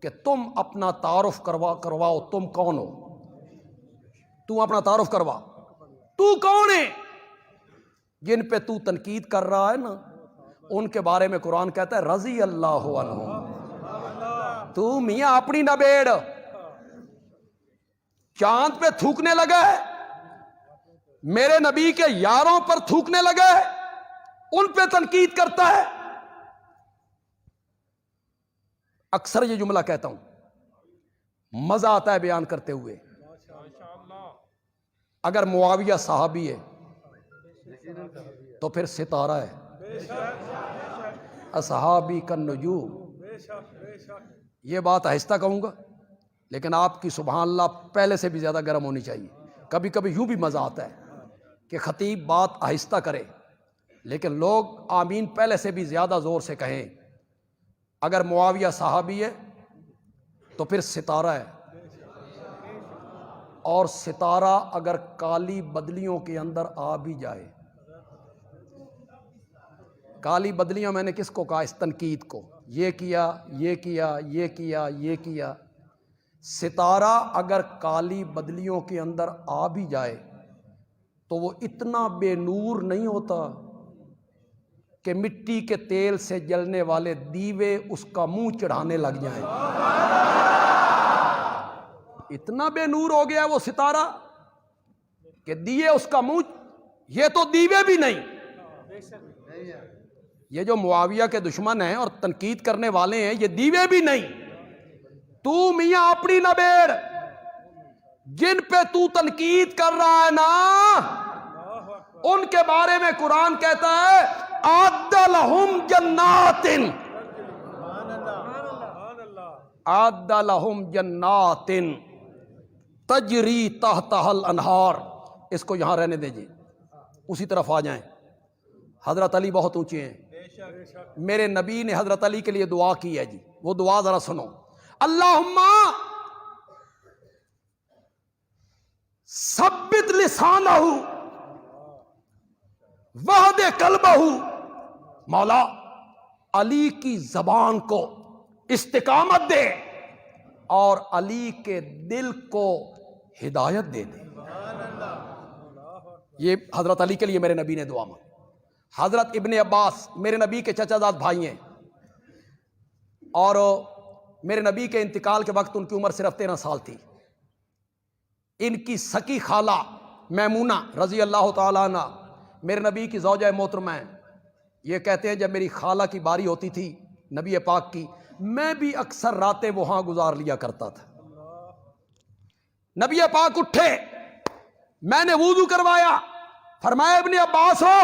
کہ تم اپنا تعارف کرواؤ، تم کون ہو؟ تو اپنا تعارف کروا، تو کون ہے؟ جن پہ تو تنقید کر رہا ہے نا، ان کے بارے میں قرآن کہتا ہے رضی اللہ عنہم. تو میاں اپنی نہ بیڑ، چاند پہ تھوکنے لگا ہے، میرے نبی کے یاروں پر تھوکنے لگا ہے، ان پہ تنقید کرتا ہے. اکثر یہ جملہ کہتا ہوں، مزہ آتا ہے بیان کرتے ہوئے. اگر معاویہ صحابی ہے تو پھر ستارہ ہے، اصحابی کالنجوم. یہ بات آہستہ کہوں گا، لیکن آپ کی سبحان اللہ پہلے سے بھی زیادہ گرم ہونی چاہیے. کبھی کبھی یوں بھی مزہ آتا ہے کہ خطیب بات آہستہ کرے لیکن لوگ آمین پہلے سے بھی زیادہ زور سے کہیں. اگر معاویہ صحابی ہے تو پھر ستارہ ہے، اور ستارہ اگر کالی بدلیوں کے اندر آ بھی جائے. کالی بدلیاں میں نے کس کو کہا؟ اس تنقید کو. یہ کیا، یہ کیا، یہ کیا، یہ کیا. ستارہ اگر کالی بدلیوں کے اندر آ بھی جائے تو وہ اتنا بے نور نہیں ہوتا کہ مٹی کے تیل سے جلنے والے دیوے اس کا منہ چڑھانے لگ جائیں. اتنا بے نور ہو گیا وہ ستارہ کہ دیے اس کا منہ. یہ تو دیوے بھی نہیں. یہ جو معاویہ کے دشمن ہیں اور تنقید کرنے والے ہیں، یہ دیوے بھی نہیں. تو میاں اپنی نہ بیڑ، جن پہ تو تنقید کر رہا ہے نا، ان کے بارے میں قرآن کہتا ہے اعد لہم جنات، اعد لہم جنات تجری تحتہا الانہار. اس کو یہاں رہنے دیجیے، اسی طرف آ جائیں. حضرت علی بہت اونچے ہیں. میرے نبی نے حضرت علی کے لیے دعا کی ہے جی، وہ دعا ذرا سنو. اللہم ثبت لسانہ وہد قلبہ. مولا علی کی زبان کو استقامت دے اور علی کے دل کو ہدایت دے دے۔ یہ حضرت علی کے لیے میرے نبی نے دعا مانگی۔ حضرت ابن عباس میرے نبی کے چچا زاد بھائی ہیں، اور میرے نبی کے انتقال کے وقت ان کی عمر صرف 13 سال تھی۔ ان کی سکی خالہ میمونہ رضی اللہ تعالیٰ عنہ میرے نبی کی زوجہ محترمہ ہیں۔ یہ کہتے ہیں جب میری خالہ کی باری ہوتی تھی نبی پاک کی، میں بھی اکثر راتیں وہاں گزار لیا کرتا تھا۔ نبی پاک اٹھے، میں نے وضو کروایا، فرمایا ابن عباس ہو؟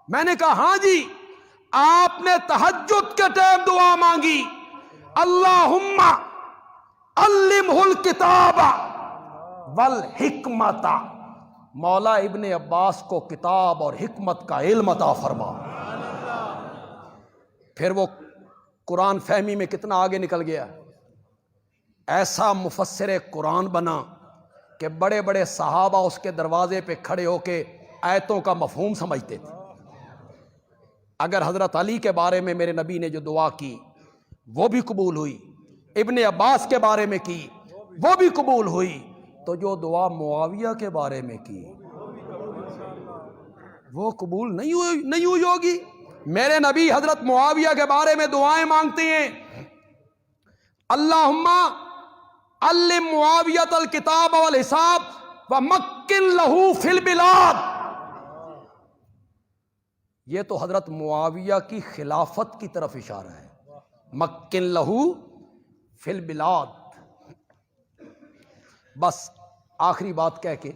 میں نے کہا ہاں جی۔ آپ نے تہجد کے ٹائم دعا مانگی، اللہم علمہ الکتاب والحکمت، مولا ابن عباس کو کتاب اور حکمت کا علم عطا فرما۔ پھر وہ قرآن فہمی میں کتنا آگے نکل گیا، ایسا مفسر قرآن بنا کہ بڑے بڑے صحابہ اس کے دروازے پہ کھڑے ہو کے آیتوں کا مفہوم سمجھتے تھے۔ اگر حضرت علی کے بارے میں میرے نبی نے جو دعا کی وہ بھی قبول ہوئی، ابن عباس کے بارے میں کی وہ بھی قبول ہوئی، تو جو دعا معاویہ کے بارے میں کی وہ قبول نہیں ہوئی ہوگی۔ میرے نبی حضرت معاویہ کے بارے میں دعائیں مانگتے ہیں، اللہم علم معاویۃ الکتاب والحساب ومکن لہ فی البلاد۔ یہ تو حضرت معاویہ کی خلافت کی طرف اشارہ ہے، مکن لہ فی البلاد۔ بس آخری بات کہہ کے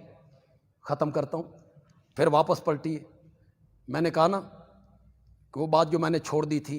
ختم کرتا ہوں، پھر واپس پلٹیے۔ میں نے کہا نا کہ وہ بات جو میں نے چھوڑ دی تھی